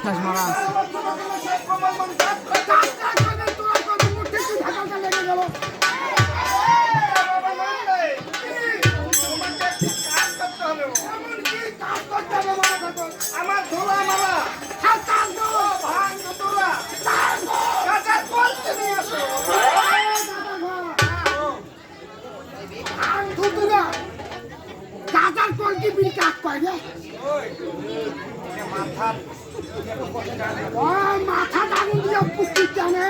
ঠেস মারা আছে। আমার ধোলা মালা গাজার কলকি বিল কাক কয় রে মাথা আগুন দিয়ে পুষ্টি জানে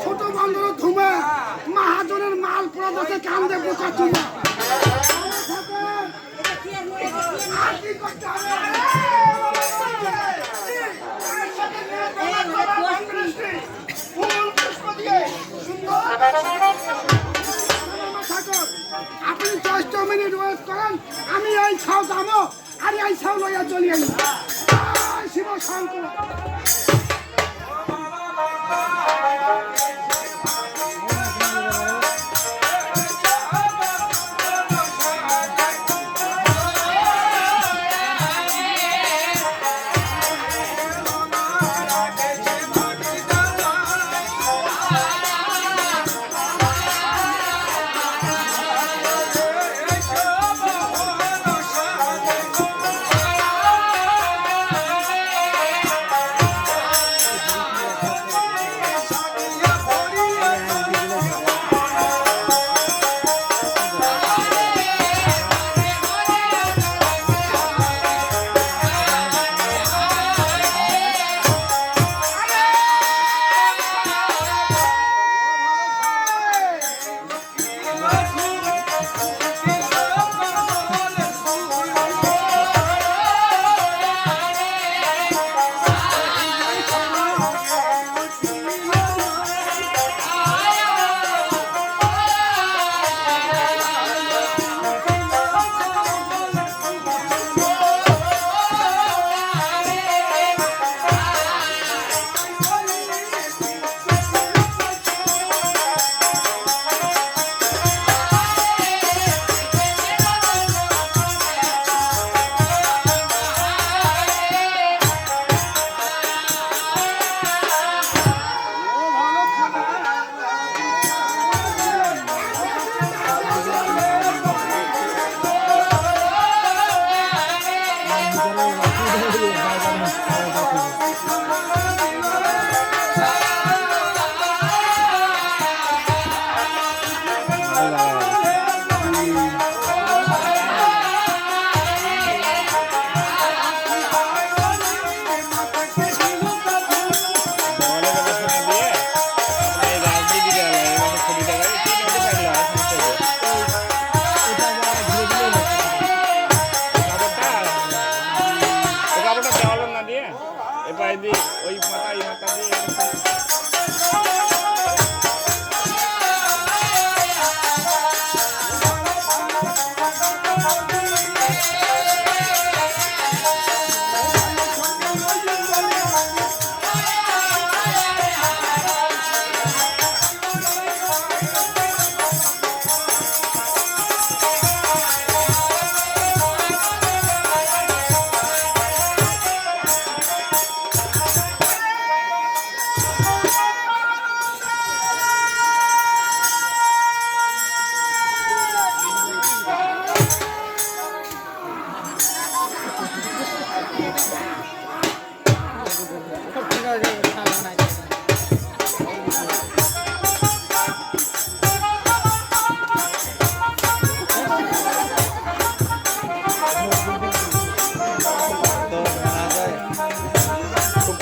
ছোট বন্ধুর ধুমে মাহাজনের মাল পড়া যাচ্ছে কান্দে বোকা চুমা আর কি করতে হবে আপনি 10 মিনিট ওয়েট করেন আমি এই ছাও যাবো আর এই ছাও লইয়া চলি আই শিব শঙ্কর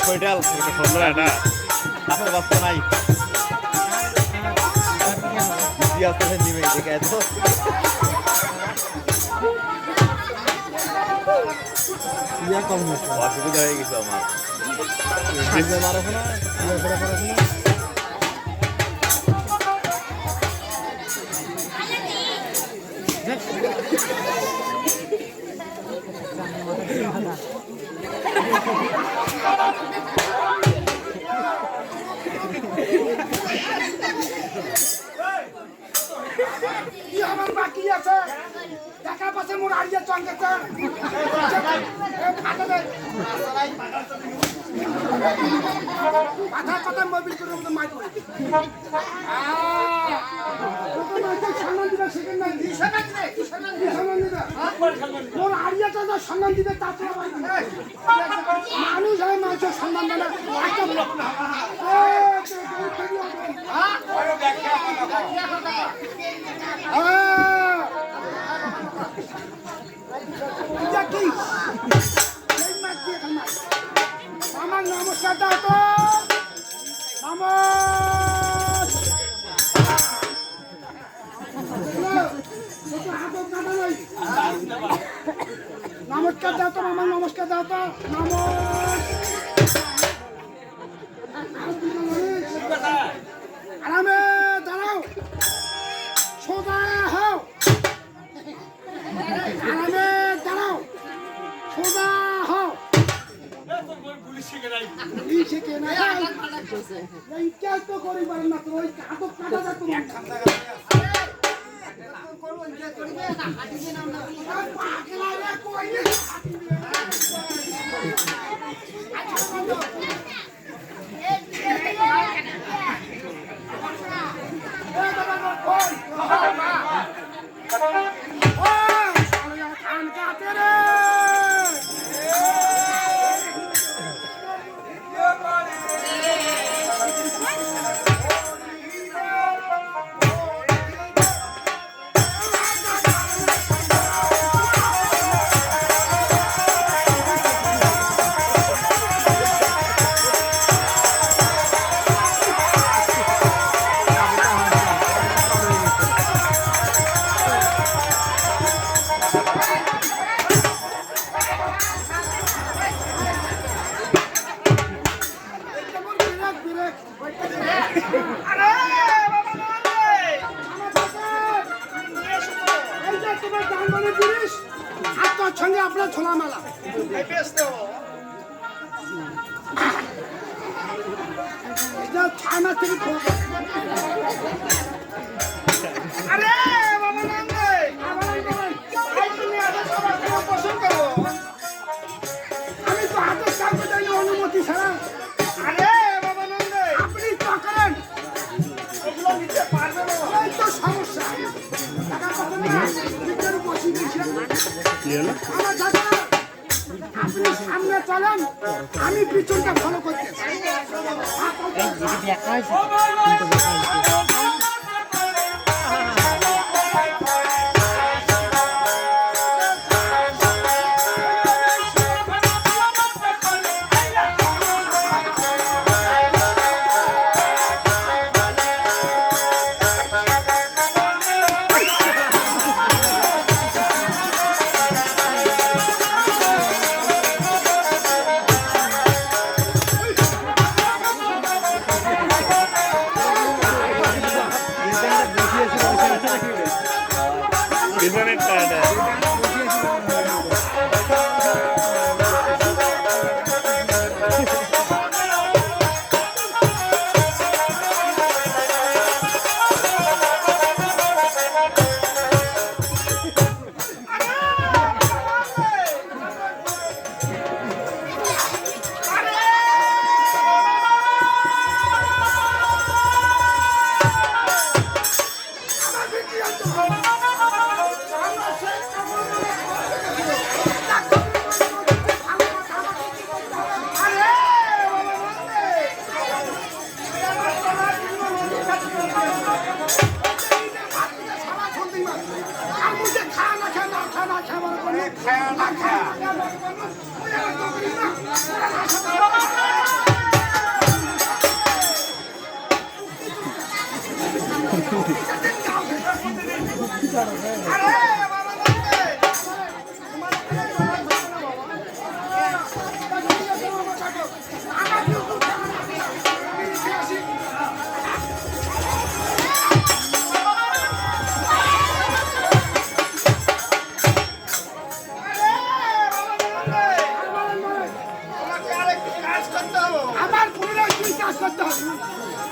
কয়টাল এটা সুন্দর এটা আস্তে আস্তে নাই দিয়া তো নিমে দেখে এত ইয়া কম অসুবিধা হয়ে গেছে আমার মারো না ইয়া করে করো না আমার বাকি আছে টাকা চঙ্গেটা মাথা কথা মোবিল করে মাইক সম্মান দিবে সেখানে নাই তোর আরিয়াটা যা সম্মান দিবে তা তো মানুষ হয় মানুষের সম্মান দেয় না আমার নমস্কার দাও তো নমস্কার দাও তো আমার নমস্কার দাও তো আরামে দাঁড়াও সোজা হও আরামে দাঁড়াও সোজা হও তো করি পারেন না তো ওই আদব কাটা যাক সঙ্গে আপনার ছোলা মালা এটা 6 মাস থেকে আরে বাবা নন্দে এই তুমি আদর সবার কেউ পছন্দ করো আমি তো হাতের কাছে যাই অনুমতি ছাড়া আরে বাবা নন্দে আপনি তো করেন এগুলো নিতে পারবে না এই তো সমস্যা টাকা কত না নিজের বসি দিয়েছিলাম আমার দাদা আপনি সামনে চলেন আমি পিছনটা ফলো করতে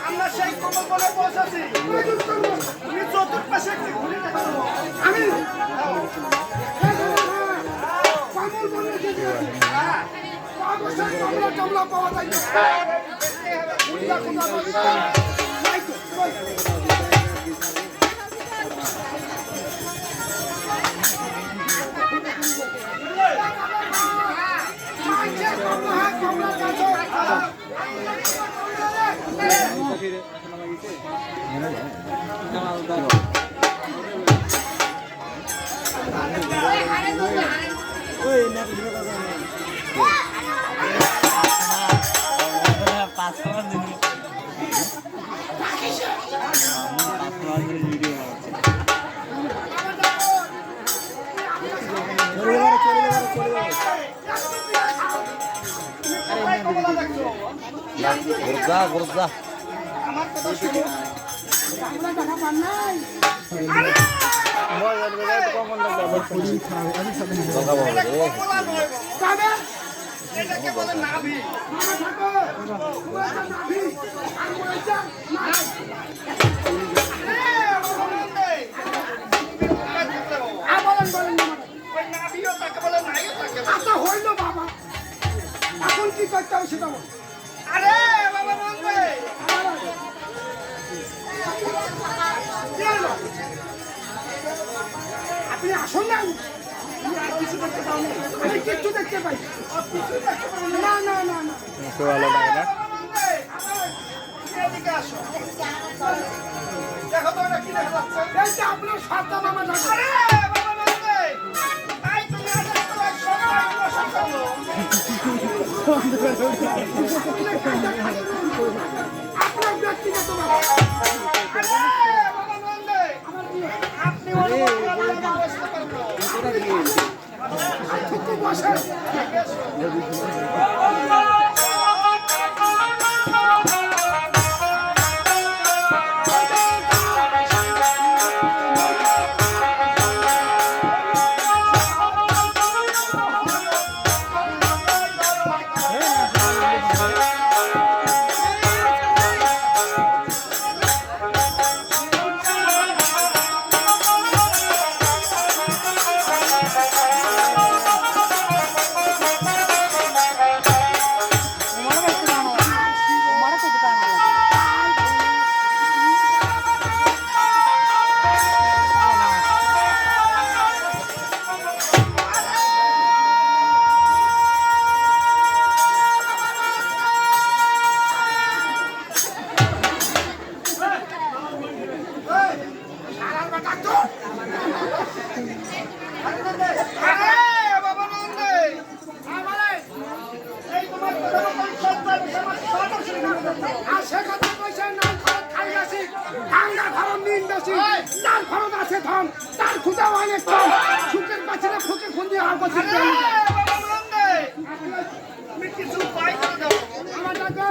আমরা সেই কমল বলে বসেছি তুমি চতুর্পাশে একটি ঘুরে দেখো আমি অবশ্যই জমলা পাওয়া যায় না। বুঝলা কোথা বলতে? নাই তো, কই? মাইছে কমলা গাছ। গুরজা গুরজা আমার কথা শুনো। আমরা টাকা পান নাই। এটা কমলা নয় বাবা। তবে এটাকে বলে নাভি। মামা থাকো। তোমার নাভি। আর বলছে নাই। বলেন বলেন মামা। ওই নাভিও তাকে বলে নাইও তাকে বলে। আচ্ছা হইলো বাবা। এখন কি করতে হবে সেটা বল। আরে বাবা নন্দে, কি হলো? আপনি আসুন না। আর কিছু দেখতে পাও না। আমি কিচ্ছু দেখতে পাই। না না না না। ভালো লাগে না বাবা নন্দে, এদিকে আসো। দেখো তো এটা কি দেখা যাচ্ছে? এই যে আপনার সাতটা মামা থাকো। আরে বাবা নন্দে, তাই তুমি আদেশ করো সবাই বসে করো। আপনার ব্যক্তিগত ব্যাপার। আরে বাবা নন্দে, আপনি অনুমতি ব্যবস্থা করবো। একটু বসেন। আরে বাবা নন্দে, এই তোমার কথা মতন সন্তান সমাজ সদা শুনে আর সে কথা কইছে না খরচ খাই গেছি ভাঙ্গা ধরম নিন বেশি যার খরচ আছে ধন তার খুঁজা অনেক কম সুখের পাচ্ছে ফুকে খুঁজি আর বসে আরে বাবা নন্দে, তুমি কিছু উপায় করে দাও। আমার টাকা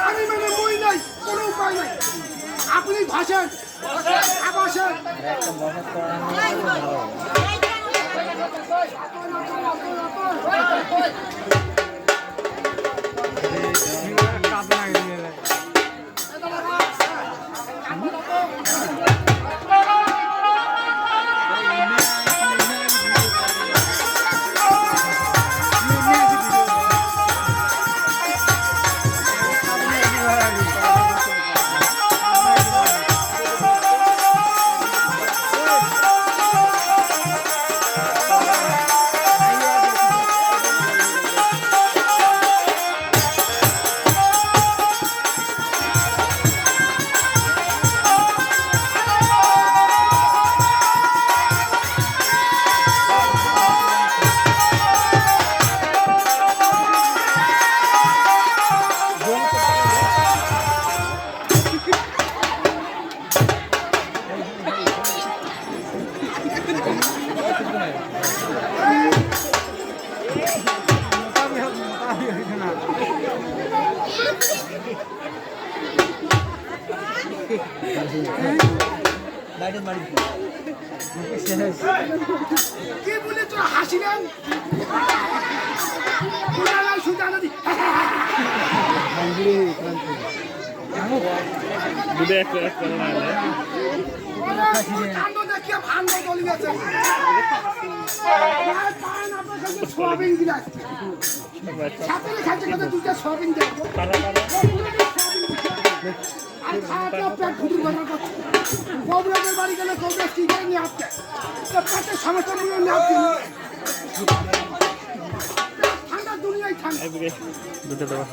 আমি মানে বই নাই কোনো উপায় নাই আপনি ভাসেন বসেন কি বলে তোরা হাসিলেন দুটো এক করে না এলে। কাণ্ড দেখিয়ে ভাণ্ড চলিয়েছে। সোয়াবিন বিলাস সাথে খাচ্ছে কথা দুটো সোয়াবিন দেখবো আর খাওয়া পেট ফুটুর ঘটনা করছে। কবরের বাড়ি গেলে কবরেজ কি করে নিয়ে আসছে পেটের সমস্যা নিয়ে নিয়ে আসছে। ঠান্ডা দুনিয়ায় ঠান্ডা দুটো দেওয়া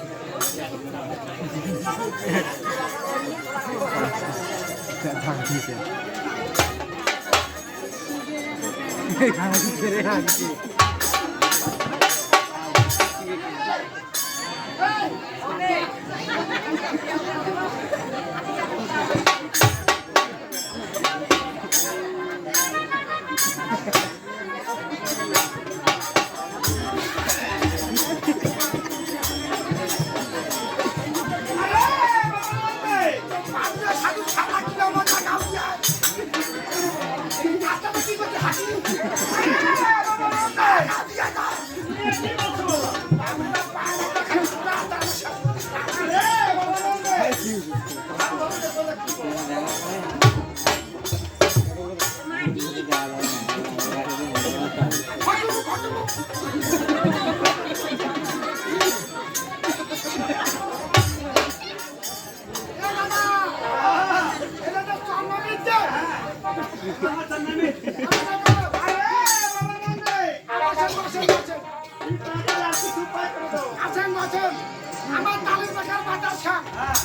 আমার তালের বাসার বাতাস খা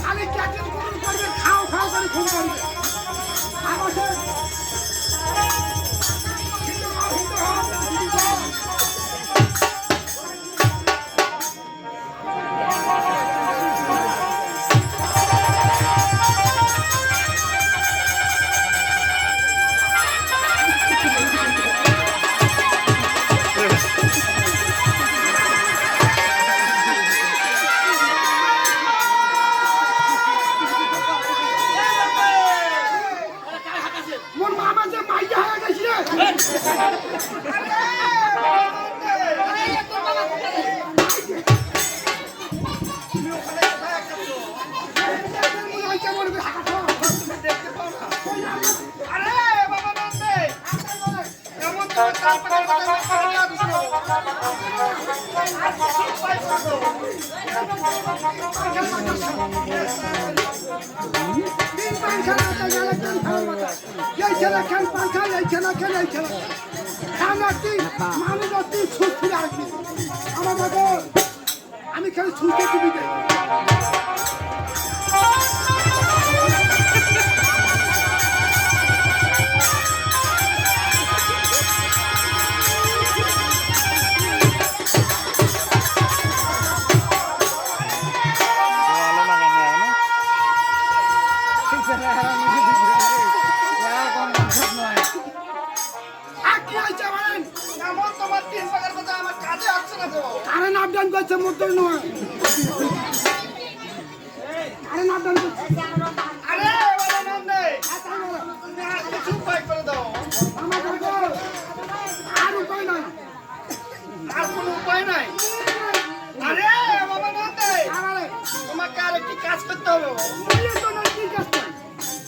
খালি ক্যাটেল করুন করবে খাও খাও করে খুন করবে আমার মোর মামা যে মাইয়া হয়ে গেছে আমি খালি ছুটে টিভি দেই কারেন্ট আপডাউন করছে মোটর নয় কারেন্ট আপডাউন করছে আর উপায় নাই আর কোনো উপায় নাই। আরে বাবা নন্দে, তোমাকে আর একটি কাজ করতে হবে।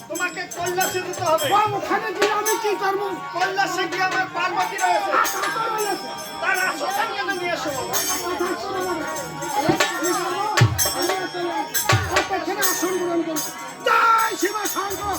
তোমাকে কৈলাসে যেতে হবে। ওখানে গিয়ে আমি কি করবো কৈলাসে গিয়ে আমার পার্বতী রয়েছে, তার আসন নিয়ে এসো। আসন গ্রহণ করবো জয় শিব শঙ্কর